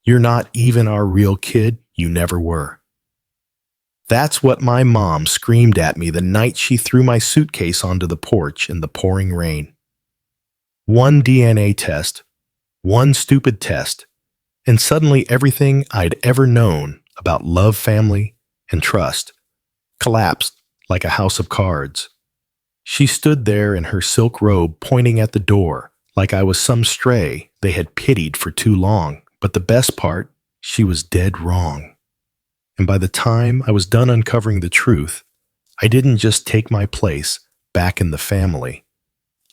You're not even our real kid. You never were. That's what my mom screamed at me the night she threw my suitcase onto the porch in the pouring rain. One DNA test, one stupid test, and suddenly everything I'd ever known about love, family, and trust collapsed like a house of cards. She stood there in her silk robe pointing at the door like I was some stray they had pitied for too long. But the best part, she was dead wrong. And by the time I was done uncovering the truth, I didn't just take my place back in the family.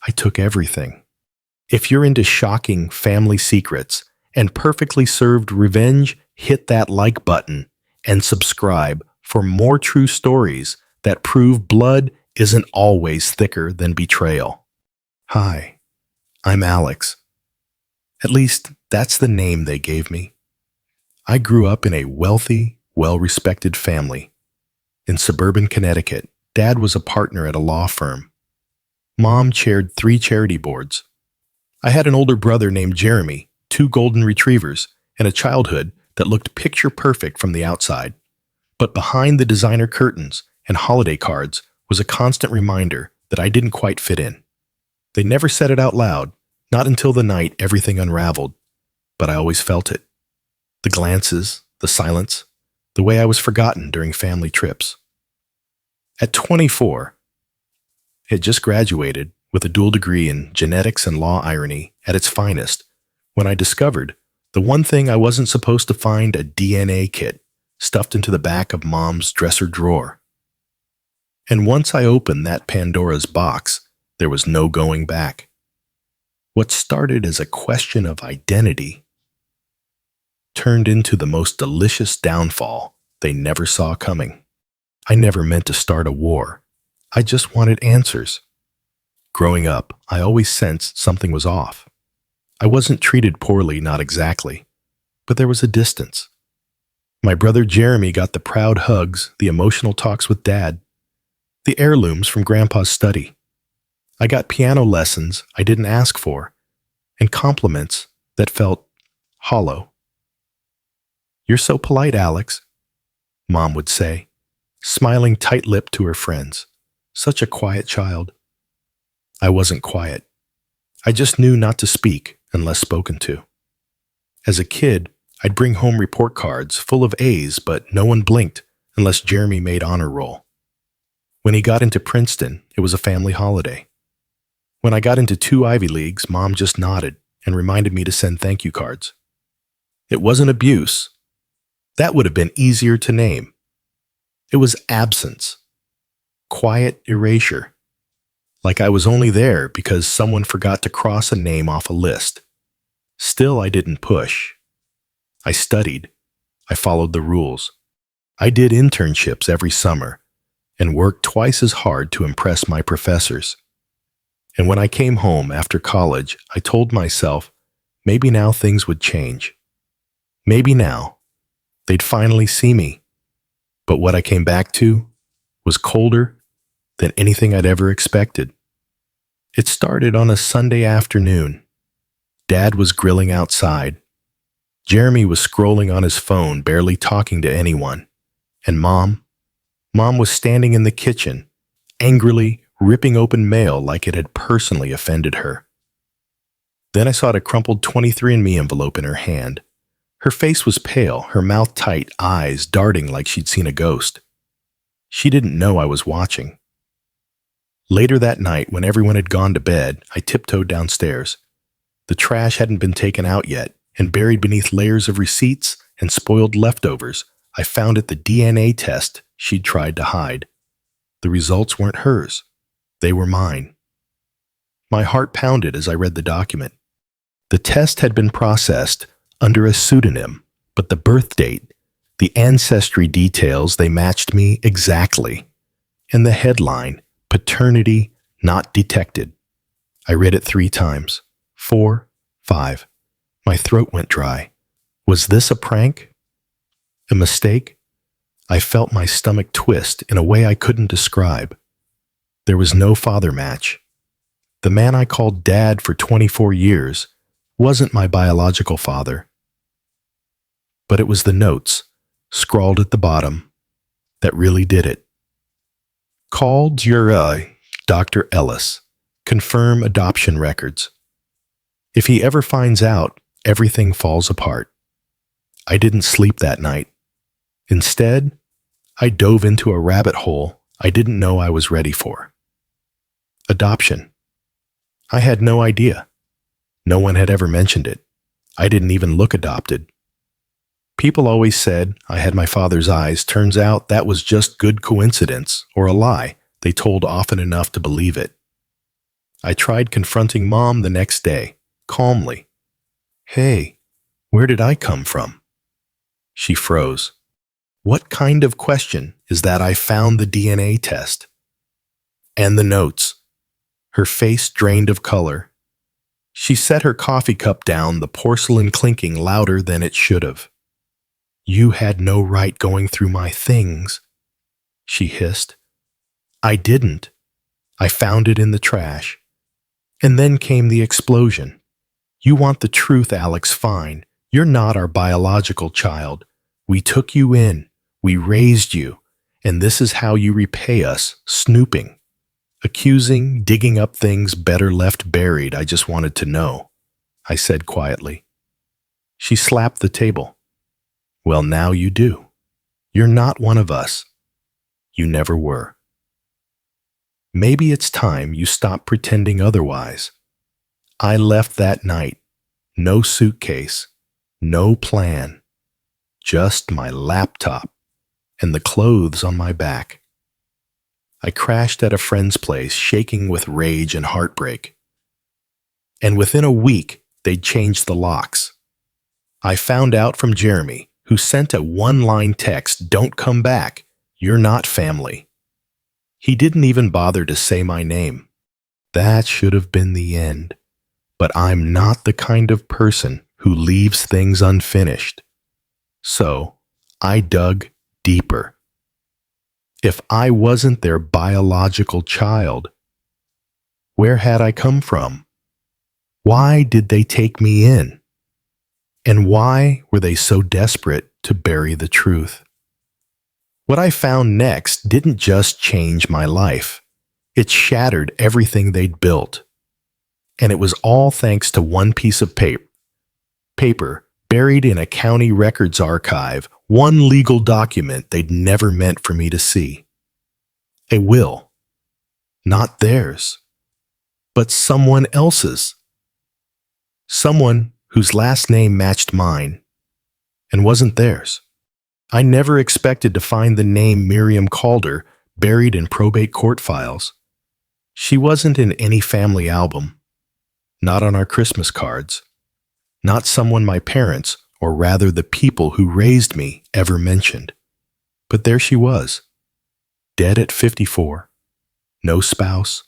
I took everything. If you're into shocking family secrets and perfectly served revenge, hit that like button and subscribe for more true stories that prove blood isn't always thicker than betrayal. Hi, I'm Alex. At least, that's the name they gave me. I grew up in a wealthy, well-respected family. In suburban Connecticut, Dad was a partner at a law firm. Mom chaired 3 charity boards. I had an older brother named Jeremy, 2 golden retrievers, and a childhood that looked picture perfect from the outside. But behind the designer curtains and holiday cards was a constant reminder that I didn't quite fit in. They never said it out loud, not until the night everything unraveled, but I always felt it. The glances, the silence, the way I was forgotten during family trips. At 24, I had just graduated with a dual degree in genetics and law irony at its finest when I discovered the one thing I wasn't supposed to find, a DNA kit stuffed into the back of Mom's dresser drawer. And once I opened that Pandora's box, there was no going back. What started as a question of identity turned into the most delicious downfall they never saw coming. I never meant to start a war. I just wanted answers. Growing up, I always sensed something was off. I wasn't treated poorly, not exactly, but there was a distance. My brother Jeremy got the proud hugs, the emotional talks with Dad, the heirlooms from Grandpa's study. I got piano lessons I didn't ask for, and compliments that felt hollow. "You're so polite, Alex," Mom would say, smiling tight-lipped to her friends. Such a quiet child. I wasn't quiet. I just knew not to speak unless spoken to. As a kid, I'd bring home report cards full of A's, but no one blinked unless Jeremy made honor roll. When he got into Princeton, it was a family holiday. When I got into 2 Ivy Leagues, Mom just nodded and reminded me to send thank you cards. It wasn't abuse. That would have been easier to name. It was absence. Quiet erasure. Like I was only there because someone forgot to cross a name off a list. Still, I didn't push. I studied. I followed the rules. I did internships every summer and worked twice as hard to impress my professors. And when I came home after college, I told myself maybe now things would change. Maybe now they'd finally see me. But what I came back to was colder than anything I'd ever expected. It started on a Sunday afternoon. Dad was grilling outside. Jeremy was scrolling on his phone, barely talking to anyone. And Mom was standing in the kitchen, angrily ripping open mail like it had personally offended her. Then I saw a crumpled 23andMe envelope in her hand. Her face was pale, her mouth tight, eyes darting like she'd seen a ghost. She didn't know I was watching. Later that night, when everyone had gone to bed, I tiptoed downstairs. The trash hadn't been taken out yet, and buried beneath layers of receipts and spoiled leftovers, I found the DNA test she'd tried to hide. The results weren't hers. They were mine. My heart pounded as I read the document. The test had been processed under a pseudonym, but the birth date, the ancestry details, they matched me exactly. And the headline, paternity not detected. I read it 3 times. 4, 5. My throat went dry. Was this a prank? A mistake? I felt my stomach twist in a way I couldn't describe. There was no father match. The man I called Dad for 24 years wasn't my biological father. But it was the notes, scrawled at the bottom, that really did it. Called your Dr. Ellis. Confirm adoption records. If he ever finds out, everything falls apart. I didn't sleep that night. Instead, I dove into a rabbit hole I didn't know I was ready for. Adoption. I had no idea. No one had ever mentioned it. I didn't even look adopted. People always said I had my father's eyes. Turns out that was just good coincidence or a lie they told often enough to believe it. I tried confronting Mom the next day, calmly. Hey, where did I come from? She froze. What kind of question is that? I found the DNA test. And the notes. Her face drained of color. She set her coffee cup down, the porcelain clinking louder than it should have. You had no right going through my things, she hissed. I didn't. I found it in the trash. And then came the explosion. You want the truth, Alex? Fine. You're not our biological child. We took you in. We raised you. And this is how you repay us, snooping. Accusing, digging up things better left buried. I just wanted to know, I said quietly. She slapped the table. Well, now you do. You're not one of us. You never were. Maybe it's time you stop pretending otherwise. I left that night. No suitcase. No plan. Just my laptop and the clothes on my back. I crashed at a friend's place, shaking with rage and heartbreak. And within a week, they'd changed the locks. I found out from Jeremy, who sent a one-line text, "Don't come back. You're not family." He didn't even bother to say my name. That should have been the end. But I'm not the kind of person who leaves things unfinished. So I dug deeper. If I wasn't their biological child, where had I come from? Why did they take me in? And why were they so desperate to bury the truth? What I found next didn't just change my life. It shattered everything they'd built. And it was all thanks to one piece of paper buried in a county records archive, one legal document they'd never meant for me to see. A will. Not theirs, but someone else's. Someone whose last name matched mine and wasn't theirs. I never expected to find the name Miriam Calder buried in probate court files. She wasn't in any family album, not on our Christmas cards, not someone my parents, or rather the people who raised me, ever mentioned. But there she was, dead at 54, no spouse,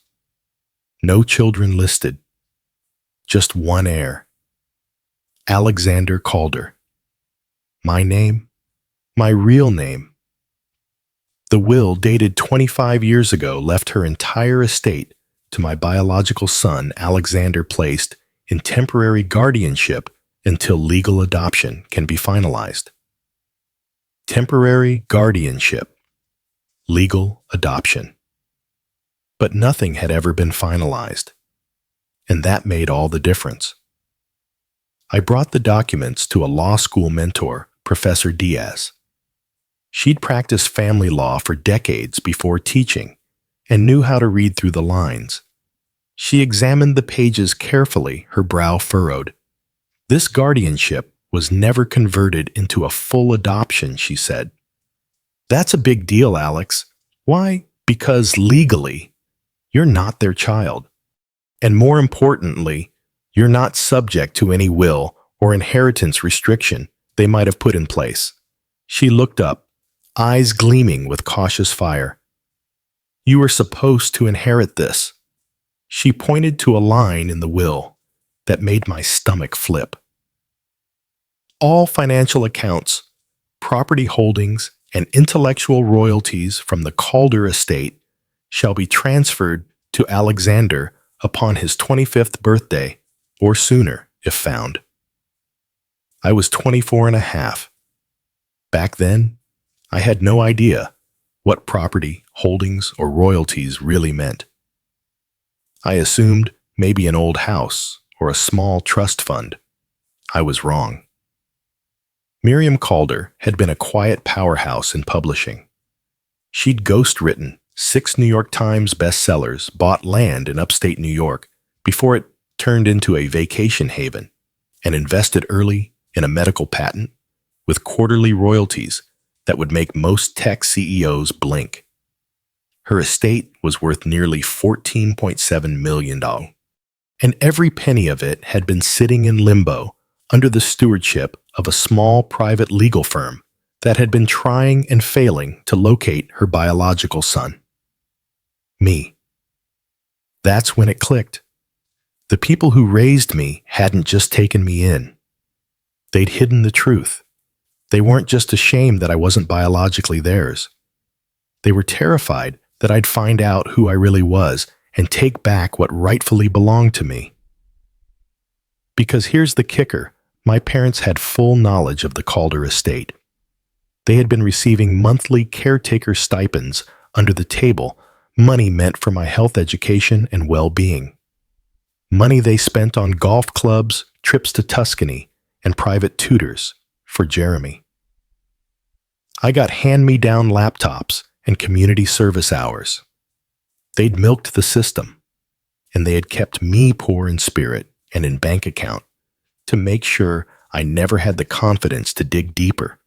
no children listed, just one heir, Alexander Calder. My name? My real name. The will, dated 25 years ago, left her entire estate to my biological son, Alexander, placed in temporary guardianship until legal adoption can be finalized. Temporary guardianship. Legal adoption. But nothing had ever been finalized, and that made all the difference. I brought the documents to a law school mentor, Professor Diaz. She'd practiced family law for decades before teaching and knew how to read through the lines. She examined the pages carefully, her brow furrowed. This guardianship was never converted into a full adoption, she said. That's a big deal, Alex. Why? Because legally, you're not their child. And more importantly, you're not subject to any will or inheritance restriction they might have put in place. She looked up, eyes gleaming with cautious fire. You were supposed to inherit this. She pointed to a line in the will that made my stomach flip. All financial accounts, property holdings, and intellectual royalties from the Calder estate shall be transferred to Alexander upon his 25th birthday, or sooner if found. I was 24 and a half, Back then, I had no idea what property, holdings, or royalties really meant. I assumed maybe an old house or a small trust fund. I was wrong. Miriam Calder had been a quiet powerhouse in publishing. She'd ghostwritten 6 New York Times bestsellers, bought land in upstate New York before it turned into a vacation haven, and invested early in a medical patent with quarterly royalties that would make most tech CEOs blink. Her estate was worth nearly $14.7 million, and every penny of it had been sitting in limbo under the stewardship of a small private legal firm that had been trying and failing to locate her biological son. Me. That's when it clicked. The people who raised me hadn't just taken me in. They'd hidden the truth. They weren't just ashamed that I wasn't biologically theirs. They were terrified that I'd find out who I really was and take back what rightfully belonged to me. Because here's the kicker, my parents had full knowledge of the Calder estate. They had been receiving monthly caretaker stipends under the table, money meant for my health education and well-being. Money they spent on golf clubs, trips to Tuscany, and private tutors for Jeremy. I got hand-me-down laptops and community service hours. They'd milked the system, and they had kept me poor in spirit and in bank account to make sure I never had the confidence to dig deeper.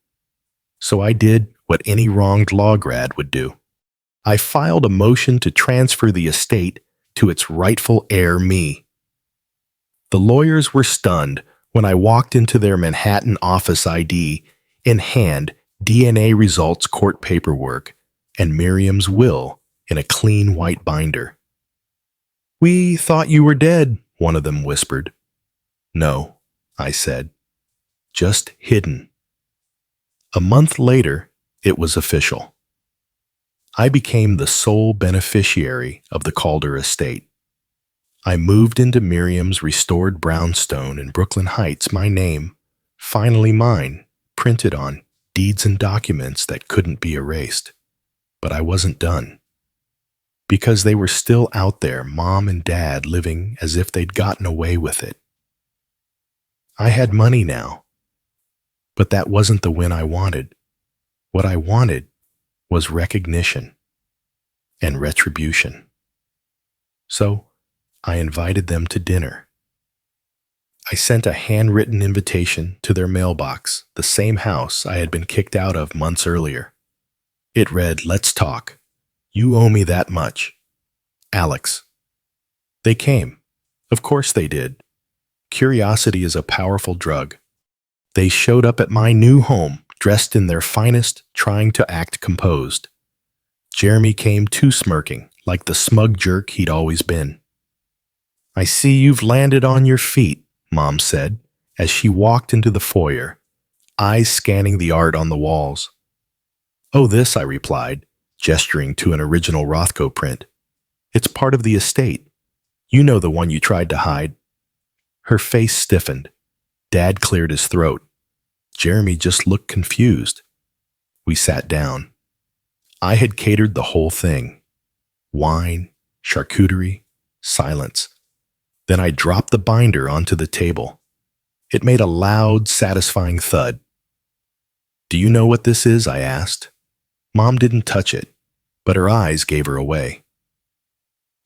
So I did what any wronged law grad would do. I filed a motion to transfer the estate to its rightful heir, me. The lawyers were stunned when I walked into their Manhattan office ID in hand, DNA results court paperwork, and Miriam's will in a clean white binder. "We thought you were dead," one of them whispered. "No," I said, "just hidden." A month later, it was official. I became the sole beneficiary of the Calder estate. I moved into Miriam's restored brownstone in Brooklyn Heights, my name, finally mine, printed on deeds and documents that couldn't be erased. But I wasn't done. Because they were still out there, Mom and Dad living as if they'd gotten away with it. I had money now, but that wasn't the win I wanted. What I wanted was recognition and retribution. So I invited them to dinner. I sent a handwritten invitation to their mailbox, the same house I had been kicked out of months earlier. It read, "Let's talk. You owe me that much. Alex." They came. Of course they did. Curiosity is a powerful drug. They showed up at my new home, dressed in their finest, trying to act composed. Jeremy came too smirking, like the smug jerk he'd always been. "I see you've landed on your feet," Mom said, as she walked into the foyer, eyes scanning the art on the walls. "Oh, this," I replied, gesturing to an original Rothko print. "It's part of the estate. You know, the one you tried to hide." Her face stiffened. Dad cleared his throat. Jeremy just looked confused. We sat down. I had catered the whole thing. Wine, charcuterie, silence. Then I dropped the binder onto the table. It made a loud, satisfying thud. "Do you know what this is?" I asked. Mom didn't touch it, but her eyes gave her away.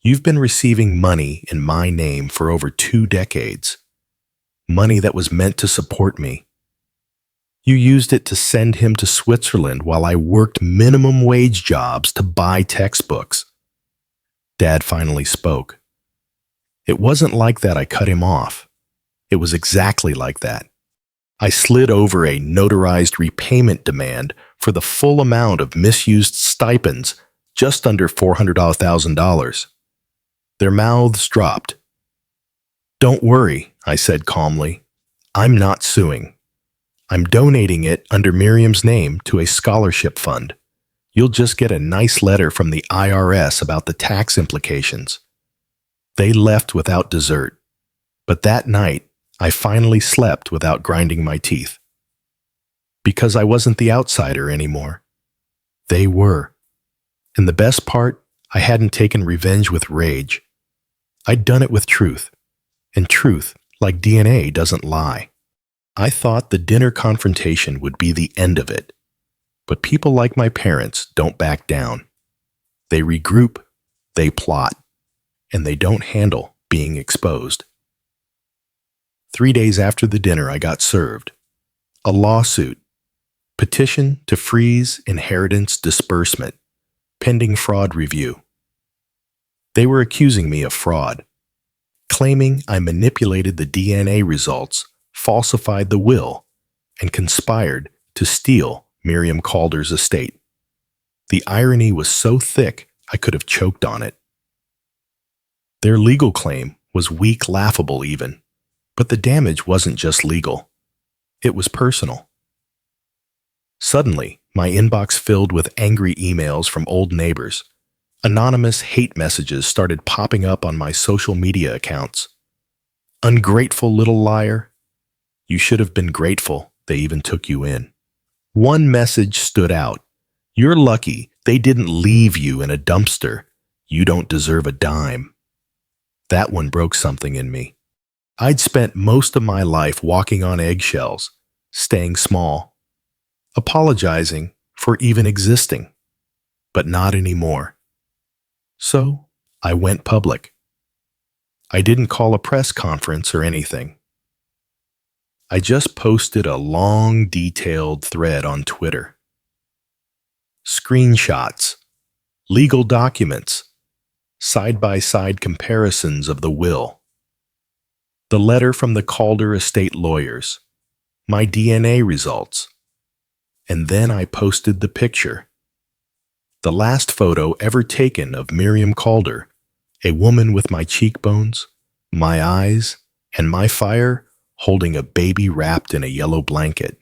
"You've been receiving money in my name for over 2 decades. Money that was meant to support me. You used it to send him to Switzerland while I worked minimum wage jobs to buy textbooks." Dad finally spoke. It wasn't like that I cut him off. It was exactly like that. I slid over a notarized repayment demand for the full amount of misused stipends, just under $400,000. Their mouths dropped. "Don't worry," I said calmly. "I'm not suing. I'm donating it under Miriam's name to a scholarship fund. You'll just get a nice letter from the IRS about the tax implications." They left without dessert, but that night I finally slept without grinding my teeth. because I wasn't the outsider anymore. They were. And the best part, I hadn't taken revenge with rage. I'd done it with truth. And truth, like DNA, doesn't lie. I thought the dinner confrontation would be the end of it. But people like my parents don't back down. They regroup, they plot, and they don't handle being exposed. 3 days after the dinner, I got served. A lawsuit. Petition to freeze inheritance disbursement, pending fraud review. They were accusing me of fraud, claiming I manipulated the DNA results, falsified the will, and conspired to steal Miriam Calder's estate. The irony was so thick I could have choked on it. Their legal claim was weak, laughable even, but the damage wasn't just legal. It was personal. Suddenly, my inbox filled with angry emails from old neighbors. Anonymous hate messages started popping up on my social media accounts. Ungrateful little liar. You should have been grateful they even took you in. One message stood out. You're lucky they didn't leave you in a dumpster. You don't deserve a dime. That one broke something in me. I'd spent most of my life walking on eggshells, staying small, apologizing for even existing, but not anymore. So I went public. I didn't call a press conference or anything. I just posted a long, detailed thread on Twitter. Screenshots, legal documents, side-by-side comparisons of the will, the letter from the Calder estate lawyers, my DNA results, and then I posted the picture. The last photo ever taken of Miriam Calder, a woman with my cheekbones, my eyes, and my fire, holding a baby wrapped in a yellow blanket,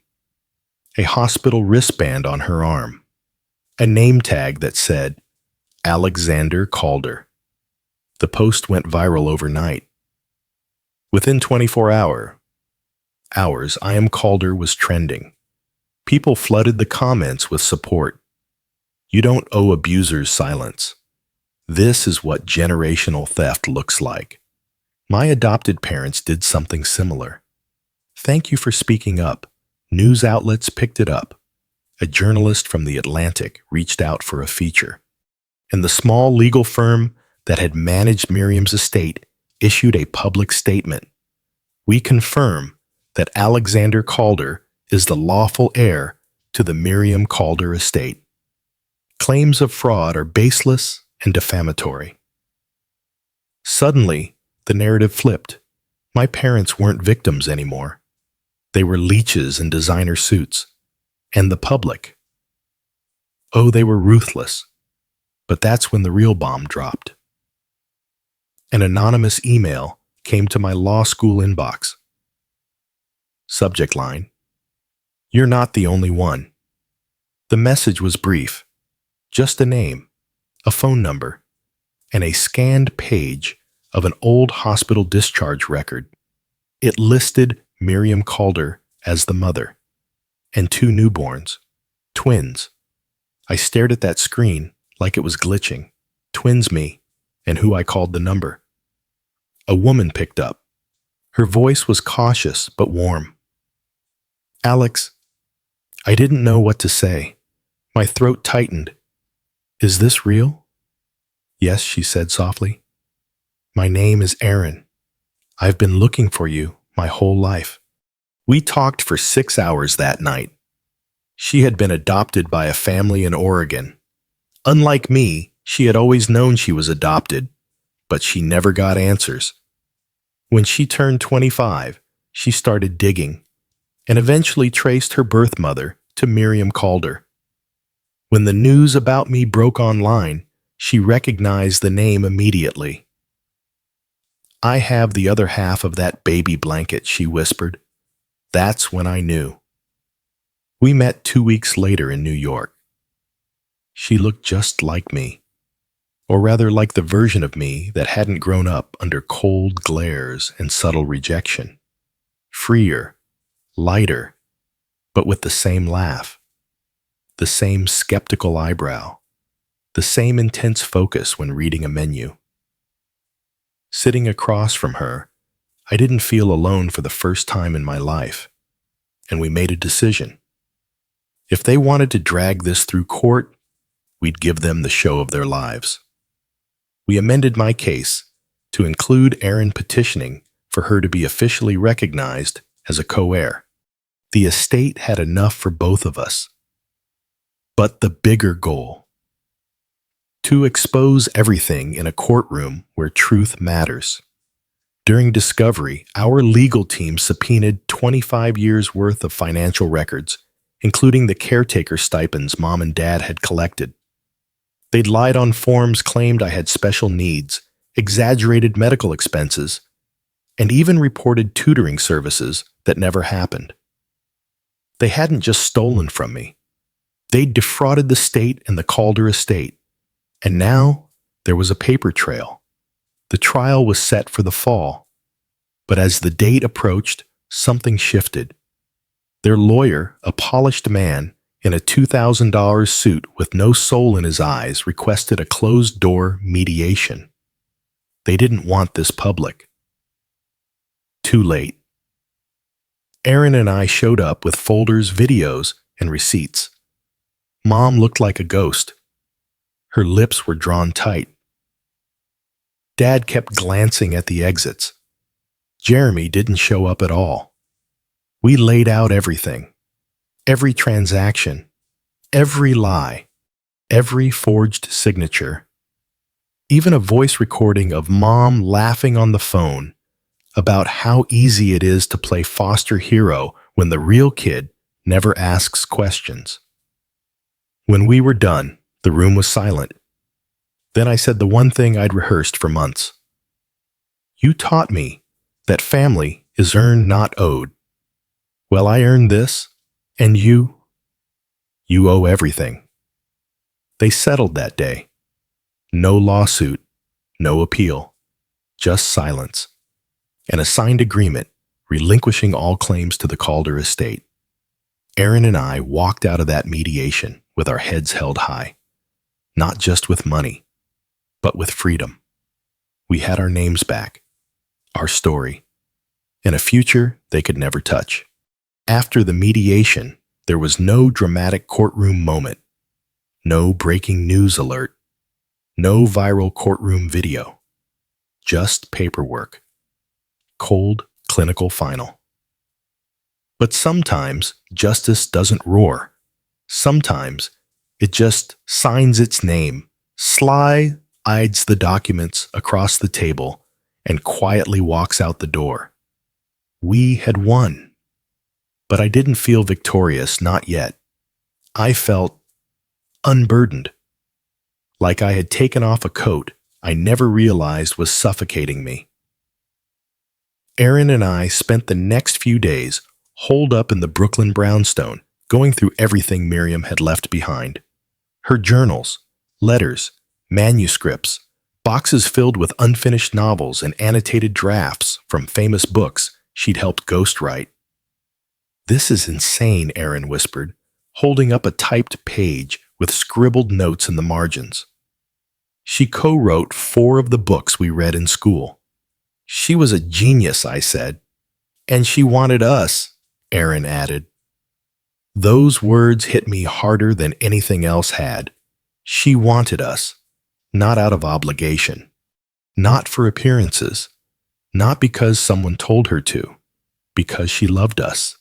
a hospital wristband on her arm, a name tag that said, Alexander Calder. The post went viral overnight. Within 24 hours, I Am Calder was trending. People flooded the comments with support. You don't owe abusers silence. This is what generational theft looks like. My adopted parents did something similar. Thank you for speaking up. News outlets picked it up. A journalist from The Atlantic reached out for a feature. And the small legal firm that had managed Miriam's estate issued a public statement. We confirm that Alexander Calder is the lawful heir to the Miriam Calder estate. Claims of fraud are baseless and defamatory. Suddenly, the narrative flipped. My parents weren't victims anymore. They were leeches in designer suits. And the public. Oh, they were ruthless. But that's when the real bomb dropped. An anonymous email came to my law school inbox. Subject line: You're not the only one. The message was brief. Just a name, a phone number, and a scanned page of an old hospital discharge record. It listed Miriam Calder as the mother, and 2 newborns, twins. I stared at that screen like it was glitching. Twins me, and who I called the number. A woman picked up. Her voice was cautious but warm. Alex, I didn't know what to say. My throat tightened. Is this real? Yes, she said softly. My name is Aaron. I've been looking for you my whole life. We talked for 6 hours that night. She had been adopted by a family in Oregon. Unlike me, she had always known she was adopted, but she never got answers. When she turned 25, she started digging and eventually traced her birth mother to Miriam Calder. When the news about me broke online, she recognized the name immediately. I have the other half of that baby blanket, she whispered. That's when I knew. We met 2 weeks later in New York. She looked just like me, or rather like the version of me that hadn't grown up under cold glares and subtle rejection. Freer, lighter, but with the same laugh, the same skeptical eyebrow, the same intense focus when reading a menu. Sitting across from her, I didn't feel alone for the first time in my life, and we made a decision. If they wanted to drag this through court, we'd give them the show of their lives. We amended my case to include Erin petitioning for her to be officially recognized as a co-heir. The estate had enough for both of us. But the bigger goal: to expose everything in a courtroom where truth matters. During discovery, our legal team subpoenaed 25 years' worth of financial records, including the caretaker stipends Mom and Dad had collected. They'd lied on forms, claimed I had special needs, exaggerated medical expenses, and even reported tutoring services that never happened. They hadn't just stolen from me. They'd defrauded the state and the Calder estate. And now there was a paper trail. The trial was set for the fall. But as the date approached, something shifted. Their lawyer, a polished man in a $2,000 suit with no soul in his eyes, requested a closed-door mediation. They didn't want this public. Too late. Erin and I showed up with folders, videos, and receipts. Mom looked like a ghost. Her lips were drawn tight. Dad kept glancing at the exits. Jeremy didn't show up at all. We laid out everything. Every transaction. Every lie. Every forged signature. Even a voice recording of Mom laughing on the phone about how easy it is to play foster hero when the real kid never asks questions. When we were done, the room was silent. Then I said the one thing I'd rehearsed for months. You taught me that family is earned, not owed. Well, I earned this, and you owe everything. They settled that day. No lawsuit, no appeal, just silence. An assigned agreement relinquishing all claims to the Calder estate. Erin and I walked out of that mediation with our heads held high, not just with money, but with freedom. We had our names back, our story, and a future they could never touch. After the mediation, there was no dramatic courtroom moment, no breaking news alert, no viral courtroom video, just paperwork. Cold, clinical final. But sometimes justice doesn't roar. Sometimes it just signs its name, slides the documents across the table, and quietly walks out the door. We had won. But I didn't feel victorious, not yet. I felt unburdened, like I had taken off a coat I never realized was suffocating me. Erin and I spent the next few days holed up in the Brooklyn brownstone, going through everything Miriam had left behind. Her journals, letters, manuscripts, boxes filled with unfinished novels and annotated drafts from famous books she'd helped ghostwrite. This is insane, Erin whispered, holding up a typed page with scribbled notes in the margins. She co-wrote 4 of the books we read in school. She was a genius, I said. And she wanted us, Erin added. Those words hit me harder than anything else had. She wanted us, not out of obligation, not for appearances, not because someone told her to, because she loved us.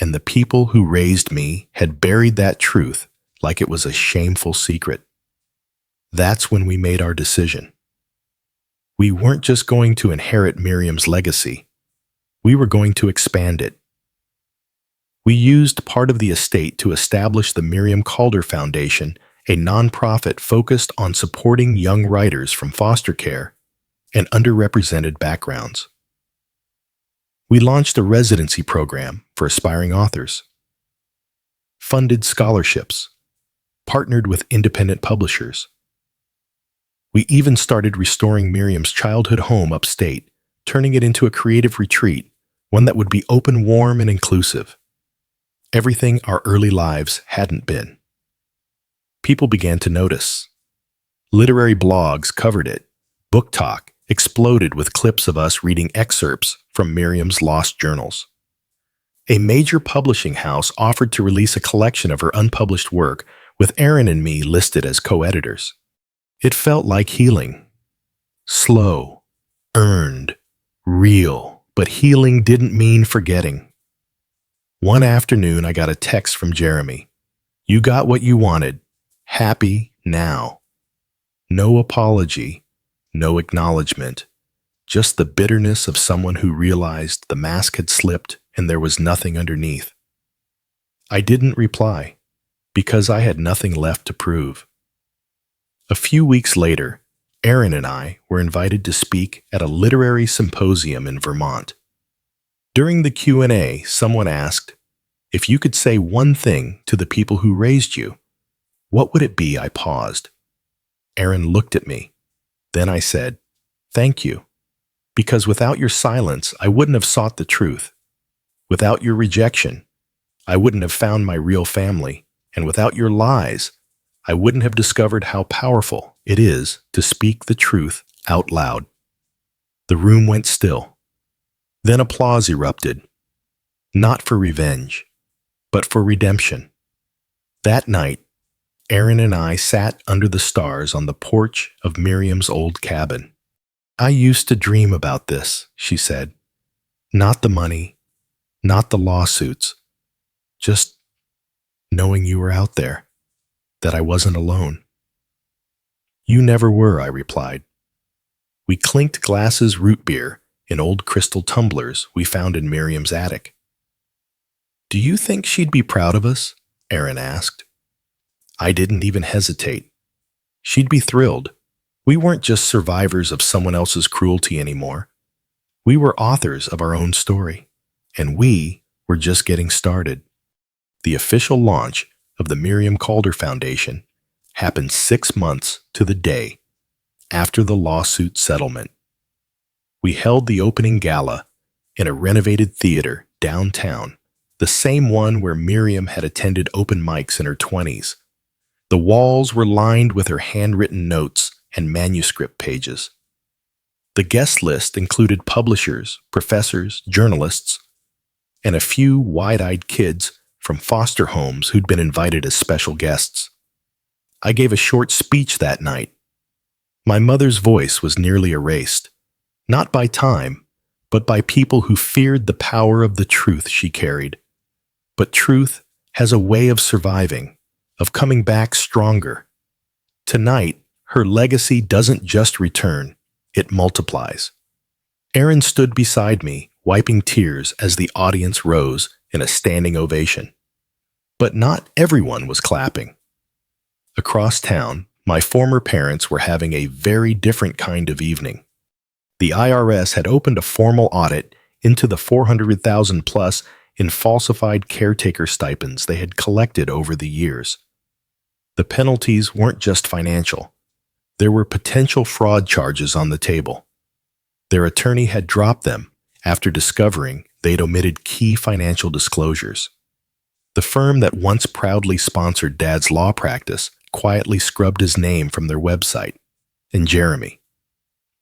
And the people who raised me had buried that truth like it was a shameful secret. That's when we made our decision. We weren't just going to inherit Miriam's legacy. We were going to expand it. We used part of the estate to establish the Miriam Calder Foundation, a nonprofit focused on supporting young writers from foster care and underrepresented backgrounds. We launched a residency program for aspiring authors, funded scholarships, partnered with independent publishers. We even started restoring Miriam's childhood home upstate, turning it into a creative retreat, one that would be open, warm, and inclusive. everything our early lives hadn't been. People began to notice. Literary blogs covered it. Book Talk exploded with clips of us reading excerpts from Miriam's lost journals. A major publishing house offered to release a collection of her unpublished work, with Aaron and me listed as co-editors. It felt like healing. Slow, earned, real, but healing didn't mean forgetting. One afternoon, I got a text from Jeremy. "You got what you wanted. Happy now." No apology, no acknowledgement, just the bitterness of someone who realized the mask had slipped and there was nothing underneath. I didn't reply, because I had nothing left to prove. A few weeks later, Aaron and I were invited to speak at a literary symposium in Vermont. During the Q&A, someone asked, "If you could say one thing to the people who raised you, what would it be?" I paused. Aaron looked at me. Then I said, "Thank you. Because without your silence, I wouldn't have sought the truth. Without your rejection, I wouldn't have found my real family. And without your lies, I wouldn't have discovered how powerful it is to speak the truth out loud." The room went still. Then applause erupted. Not for revenge, but for redemption. That night, Aaron and I sat under the stars on the porch of Miriam's old cabin. "I used to dream about this," she said. "Not the money, not the lawsuits, just knowing you were out there, that I wasn't alone." "You never were," I replied. We clinked glasses root beer in old crystal tumblers we found in Miriam's attic. "Do you think she'd be proud of us?" Aaron asked. I didn't even hesitate. She'd be thrilled. We weren't just survivors of someone else's cruelty anymore. We were authors of our own story, and we were just getting started. The official launch of the Miriam Calder Foundation happened 6 months to the day after the lawsuit settlement. We held the opening gala in a renovated theater downtown, the same one where Miriam had attended open mics in her 20s. The walls were lined with her handwritten notes and manuscript pages. The guest list included publishers, professors, journalists, and a few wide-eyed kids from foster homes who'd been invited as special guests. I gave a short speech that night. My mother's voice was nearly erased, not by time, but by people who feared the power of the truth she carried. But truth has a way of surviving, of coming back stronger. Tonight, her legacy doesn't just return, it multiplies. Aaron stood beside me, wiping tears as the audience rose in a standing ovation. But not everyone was clapping. Across town, my former parents were having a very different kind of evening. The IRS had opened a formal audit into the $400,000 plus in falsified caretaker stipends they had collected over the years. The penalties weren't just financial. There were potential fraud charges on the table. Their attorney had dropped them after discovering they'd omitted key financial disclosures. The firm that once proudly sponsored Dad's law practice quietly scrubbed his name from their website, and Jeremy.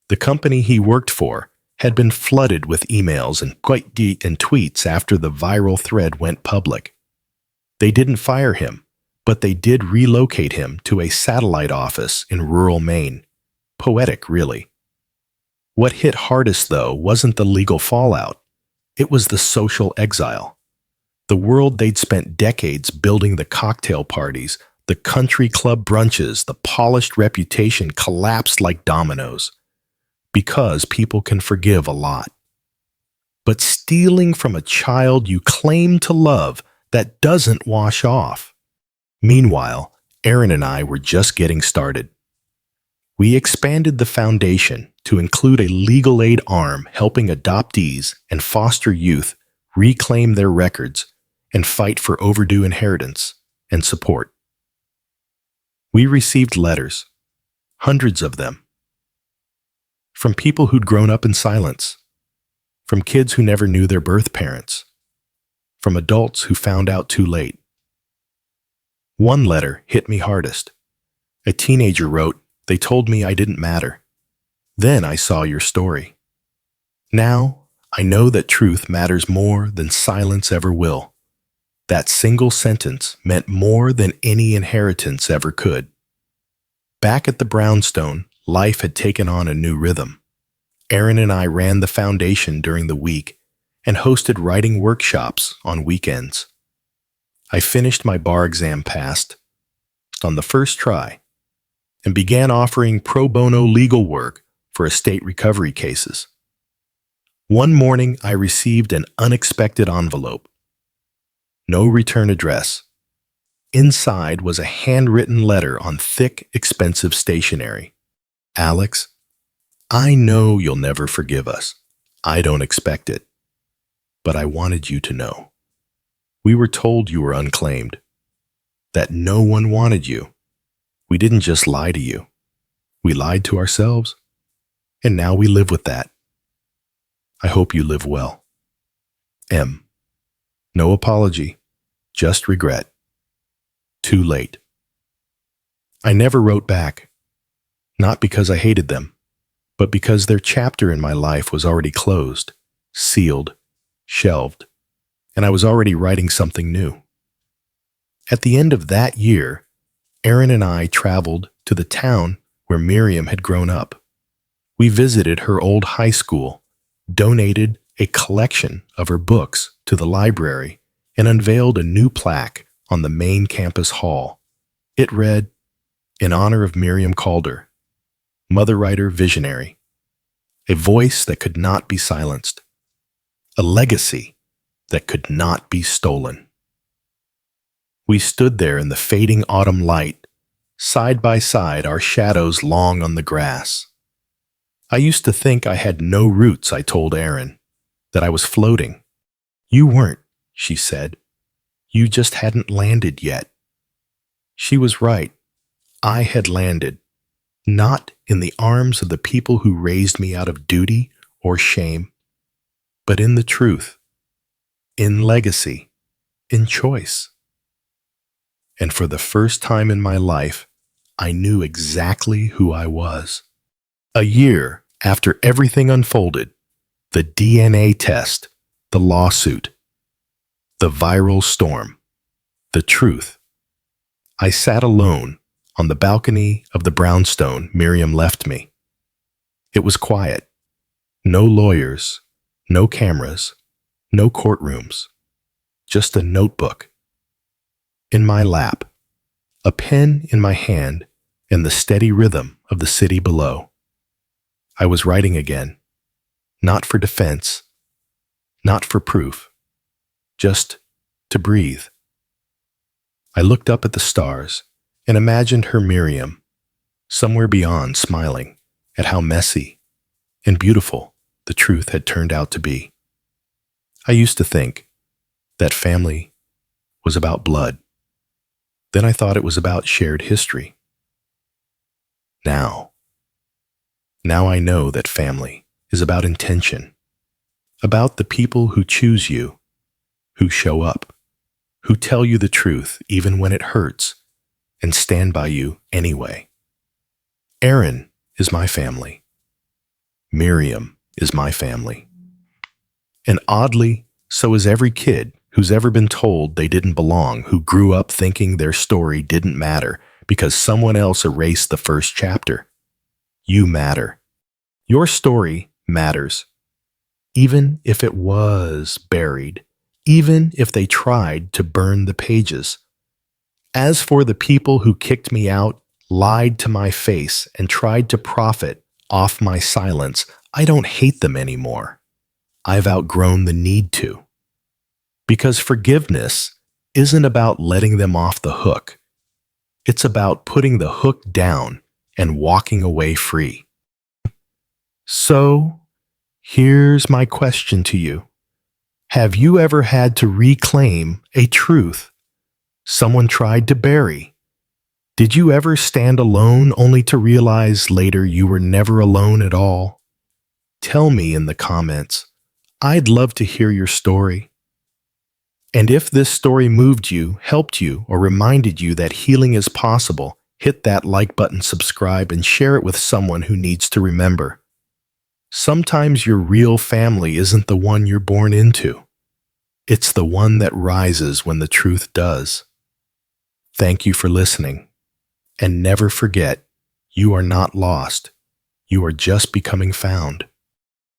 The company he worked for had been flooded with emails and tweets after the viral thread went public. They didn't fire him, but they did relocate him to a satellite office in rural Maine. Poetic, really. What hit hardest, though, wasn't the legal fallout. It was the social exile. The world they'd spent decades building, the cocktail parties, the country club brunches, the polished reputation collapsed like dominoes. Because people can forgive a lot. But stealing from a child you claim to love, that doesn't wash off. Meanwhile, Aaron and I were just getting started. We expanded the foundation to include a legal aid arm helping adoptees and foster youth reclaim their records and fight for overdue inheritance and support. We received letters, hundreds of them, from people who'd grown up in silence, from kids who never knew their birth parents, from adults who found out too late. One letter hit me hardest. A teenager wrote, "They told me I didn't matter. Then I saw your story. Now I know that truth matters more than silence ever will." That single sentence meant more than any inheritance ever could. Back at the brownstone, life had taken on a new rhythm. Aaron and I ran the foundation during the week and hosted writing workshops on weekends. I finished my bar exam passed on the first try and began offering pro bono legal work for estate recovery cases. One morning, I received an unexpected envelope. No return address. Inside was a handwritten letter on thick, expensive stationery. "Alex, I know you'll never forgive us. I don't expect it. But I wanted you to know. We were told you were unclaimed, that no one wanted you. We didn't just lie to you. We lied to ourselves, and now we live with that. I hope you live well. M." No apology, just regret. Too late. I never wrote back, not because I hated them, but because their chapter in my life was already closed, sealed, shelved, and I was already writing something new. At the end of that year, Aaron and I traveled to the town where Miriam had grown up. We visited her old high school, donated a collection of her books to the library, and unveiled a new plaque on the main campus hall. It read, "In honor of Miriam Calder, mother writer visionary, a voice that could not be silenced, a legacy that could not be stolen." We stood there in the fading autumn light, side by side, our shadows long on the grass. I used to think I had no roots, I told Aaron, that I was floating. "You weren't," she said. "You just hadn't landed yet." She was right. I had landed, not in the arms of the people who raised me out of duty or shame, but in the truth, in legacy, in choice. And for the first time in my life, I knew exactly who I was. A year after everything unfolded, the DNA test, the lawsuit, the viral storm, the truth, I sat alone on the balcony of the brownstone Miriam left me. It was quiet. No lawyers, no cameras, no courtrooms, just a notebook. In my lap, a pen in my hand, and the steady rhythm of the city below. I was writing again, not for defense, not for proof, just to breathe. I looked up at the stars and imagined her Miriam, somewhere beyond, smiling at how messy and beautiful the truth had turned out to be. I used to think that family was about blood. Then I thought it was about shared history. Now I know that family is about intention, about the people who choose you, who show up, who tell you the truth even when it hurts, and stand by you anyway. Aaron is my family. Miriam is my family. And oddly, so is every kid who's ever been told they didn't belong, who grew up thinking their story didn't matter because someone else erased the first chapter. You matter. Your story matters. Even if it was buried, even if they tried to burn the pages. As for the people who kicked me out, lied to my face, and tried to profit off my silence, I don't hate them anymore. I've outgrown the need to. Because forgiveness isn't about letting them off the hook. It's about putting the hook down and walking away free. So, here's my question to you. Have you ever had to reclaim a truth someone tried to bury? Did you ever stand alone only to realize later you were never alone at all? Tell me in the comments. I'd love to hear your story. And if this story moved you, helped you, or reminded you that healing is possible, hit that like button, subscribe, and share it with someone who needs to remember. Sometimes your real family isn't the one you're born into. It's the one that rises when the truth does. Thank you for listening. And never forget, you are not lost. You are just becoming found.